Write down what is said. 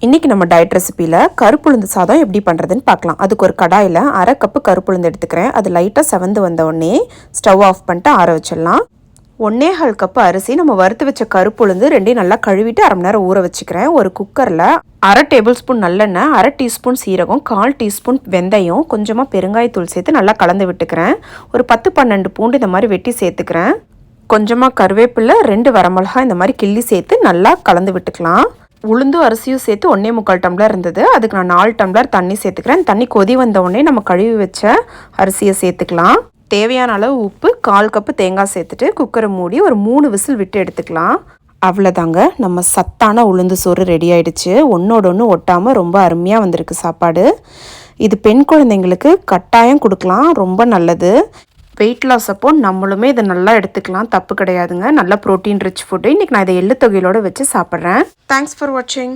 இன்றைக்கி நம்ம டயட் ரெசிப்பியில் கருப்புளுந்து சாதம் எப்படி பண்ணுறதுன்னு பார்க்கலாம். அதுக்கு ஒரு கடாயில் 1/2 கப்பு கருப்புளுந்து எடுத்துக்கிறேன். அது லைட்டாக செவந்து வந்த உடனே ஸ்டவ் ஆஃப் பண்ணிட்டு ஆற வச்சிடலாம். 1/4 கப்பு அரிசி நம்ம வறுத்து வச்ச கருப்புளுந்து ரெண்டையும் நல்லா கழுவிட்டு 1/2 மணி நேரம் ஊற வச்சுக்கிறேன். ஒரு குக்கரில் 1/2 டேபிள் ஸ்பூன் நல்லெண்ணெய், 1/2 டீஸ்பூன் சீரகம், 1/4 டீஸ்பூன் வெந்தயம், கொஞ்சமாக பெருங்காயத்தூள் சேர்த்து நல்லா கலந்து விட்டுக்கிறேன். ஒரு 10-12 பூண்டு இந்த மாதிரி வெட்டி சேர்த்துக்கிறேன். கொஞ்சமாக கருவேப்பிலை, 2 வரமிளகாய் இந்த மாதிரி கிள்ளி சேர்த்து நல்லா கலந்து விட்டுக்கலாம். உளுந்து அரிசியும் சேர்த்து 1.25 டம்ளர் இருந்தது. அதுக்கு நான் 4 டம்ளர் தண்ணி சேர்த்துக்கிறேன். தண்ணி கொதி வந்த உடனே நம்ம கழுவி வச்ச அரிசியை சேர்த்துக்கலாம். தேவையான அளவு உப்பு, 1/4 கப்பு தேங்காய் சேர்த்துட்டு குக்கரை மூடி ஒரு 3 விசில் விட்டு எடுத்துக்கலாம். அவ்வளோதாங்க, நம்ம சத்தான உளுந்து சோறு ரெடி ஆயிடுச்சு. ஒன்றோட ஒன்று ஒட்டாமல் ரொம்ப அருமையாக வந்திருக்கு சாப்பாடு. இது பெண் குழந்தைங்களுக்கு கட்டாயம் கொடுக்கலாம், ரொம்ப நல்லது. வெயிட் லாஸ் அப்போ நம்மளுமே இதை நல்லா எடுத்துக்கலாம், தப்பு கிடையாதுங்க. நல்ல ப்ரோட்டீன் ரிச் ஃபுட்டு. இன்றைக்கி நான் இதை எள்ளு தொகையிலோடு வச்சு சாப்பிட்றேன். தேங்க்ஸ் ஃபார் வாட்சிங்.